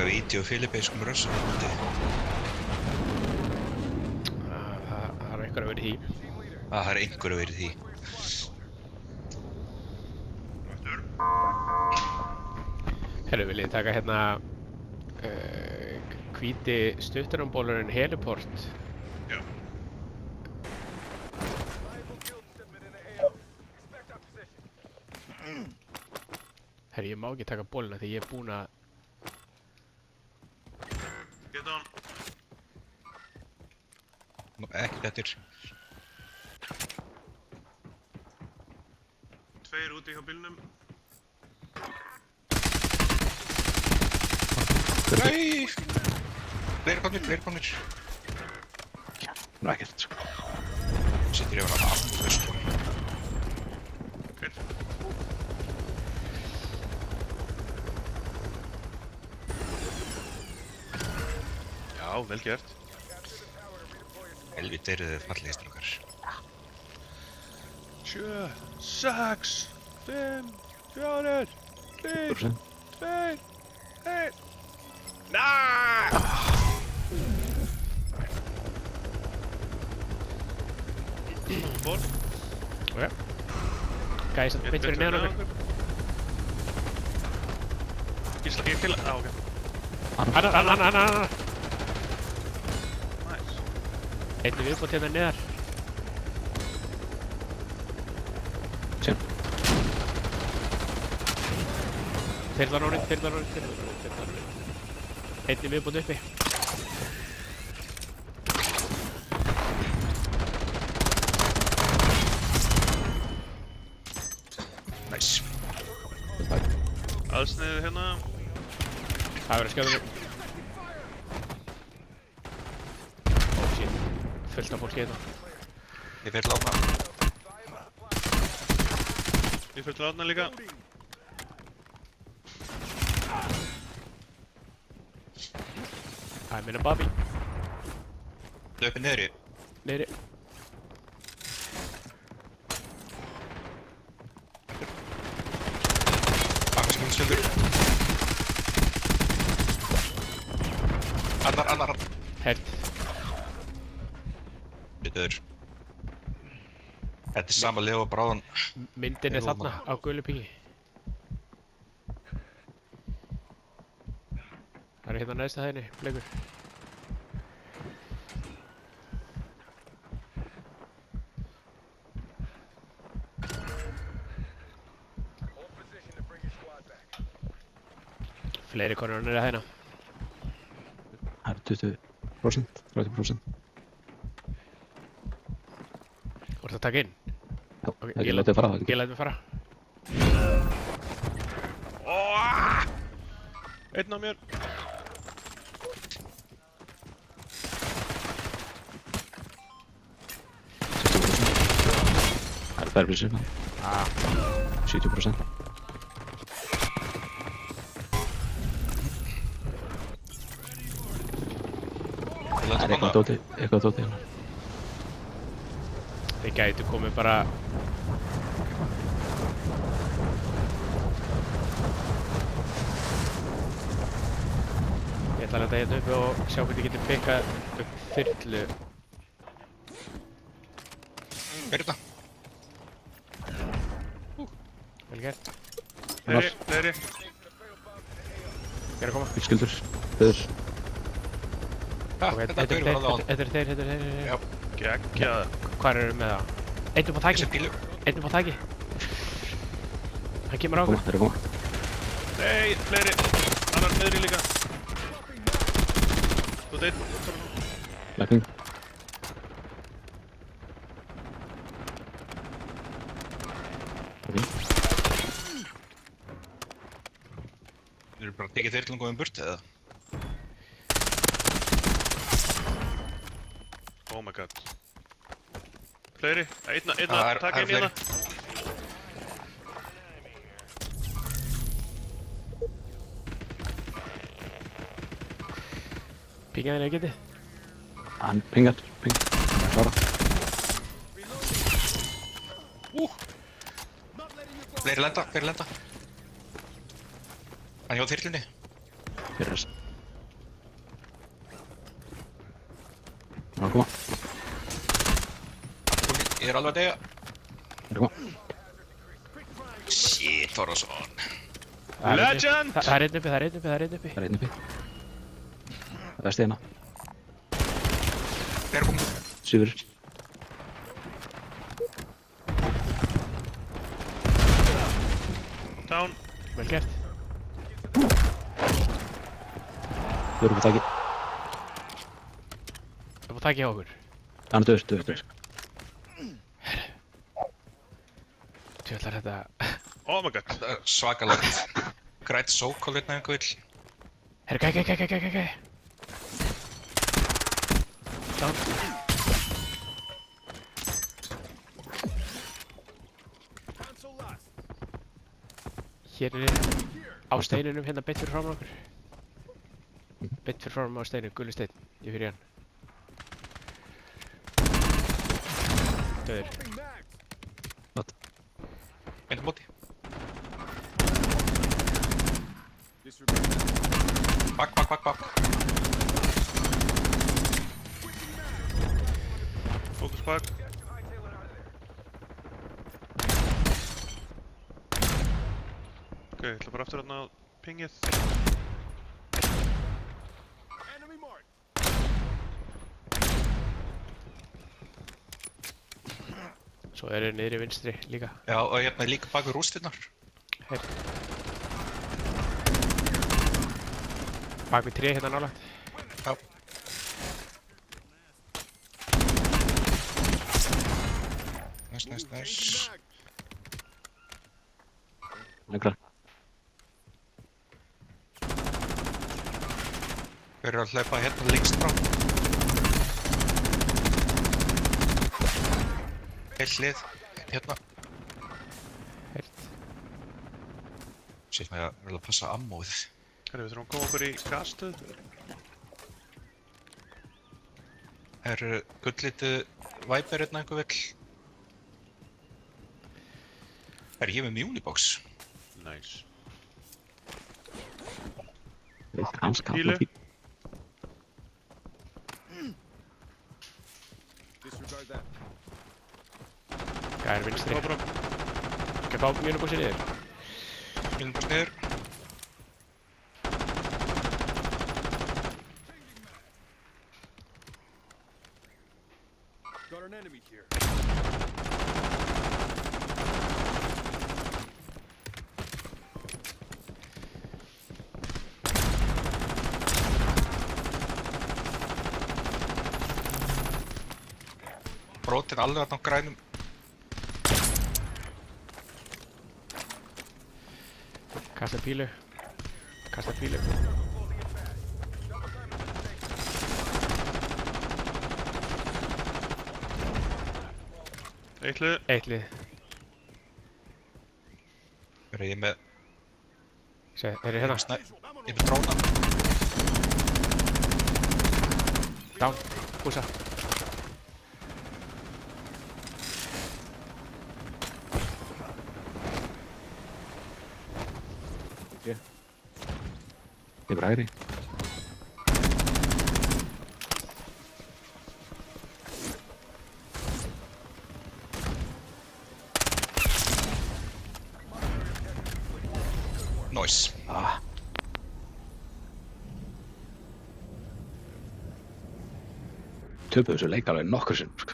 vídeo filipeiskum rössum úti. Það er einhver að vera í því. Það er einhver að vera í því. Herru, viljið taka hérna hvíti stuttarambólurinn heliport? Já. Herru, ég má ekki taka bóluna því ég er búinn að... Get on. Ekki bettir. Tveir úti hjá bílnum. Nei! Fleiri komnir. Nú ekkert. Sittir yfir að aftur sko. Hver? Já, vel gert. Helvít eru þið fallegir strákar. 7, 6, 5, 4, 3, 2, 1. Nah! Ból. Ok. Gæs, beint fyrir neðan okkur. Gísla, ég til að... ok. Annar. Nice. Einnig viðbót hérna neðar. Sem. Þyrlan orðin. Einnig viðbót uppi. Nice. Aðsniðið hérna. Það verður skjöður. Oh shit. Fullt af fólki hérna. Ég fer lána. Ég fyrir til átna líka. Það er minna Babi. Löpi niðri. Neyri. Bakkaskjóldsfjöldur. Annar. Hert. Bittur. Þetta er sama lið og bráðan. Myndin er þarna á gulu píki. Það er hérna neðst að hæðinni, bleikur. Fleiri konur nýra hæðina. Það eru 20%, 30%. Þú ert að taka inn? Já, Ok, ekki látið fara. Ég læt mig fara. Einn á mér. Það eru færri sem 70%. Það er eitthvað dótið hérna. Þið gætu komið bara... Ég ætla að lenda hérna uppi og sjá hvernig ég geti pikkað upp þyrlu. Hver er þetta? Vel gert. Fleiri. Hver er að koma? Fjölskyldur, föður. Ok, Þetta er fyrir að þetta er þeir. Já. Geggjað. Hvar eru með það? Einn upp á þaki. Þessi bílu. Einn upp á þaki. Hann kemur á okkur. Það er að koma. Nei, fleiri. Annar niðri líka. Þú ert einn. Lækning. Ok. Þú eru bara að tekið þyrlum góðum burt eða? Oh my god. Fleiri. Einna, Það er taka inn hérna. Pingaðin eða geti. Hann pingar. Klára. Fleiri lenda. Hann hjá þyrlunni. Fyrir þess. koma. Ég er alveg að deyja. Þeir koma. Shit, Þorvarsson. Legend! Það er einn uppi, það er einn uppi, það er einn uppi. Það er einn uppi. Það er steina. Þeir eru komið. Syfur. Down. Vel gert. Þau eru på taki. Það er búið að taka hjá okkur. Hann er döður. Tjóðlar þetta... Oh my god. Þetta er svakalegt. Græt sókól hérna einhver vill. Herru, gæ. Down. Hér er á steininum hérna beint fyrir framan okkur. Beint fyrir framan á steinu, gulli steinn. Ég fyrir hann. Döður. Einn á móti. Bakk. Focus back. Ok, ég ætla bara aftur hérna á pingið. Svo eru niðri vinstri líka. Já, og hérna er líka bak við rústirnar. Bak við tré hérna nálægt. Já. Nice. Lengra. Þeir eru að hlaupa hérna lengst frá. Heill hlið, hérna. Heilt. Sér maður að verða að passa ammóið. Herri, við þurfum að koma okkur í gasstöð. Það eru gullitu Viper hérna einhver vill. Það er ég með Munibox. Nice. Veitt hans Pílu. kalla. Gæðir vinstri. Kobra. Skal fá Muniboxi niður. Munibox niður. Got an enemy here. Brotin alveg þarna á grænum. Kasta pílu. Eitt lið. Eitt lið. Þeir ég með... Þeir eru hérna. Ég með dróna. Down. Húsa. Yfir hægri. Nice. Töpuðu þessu leik alveg nokkur sinnum, sko.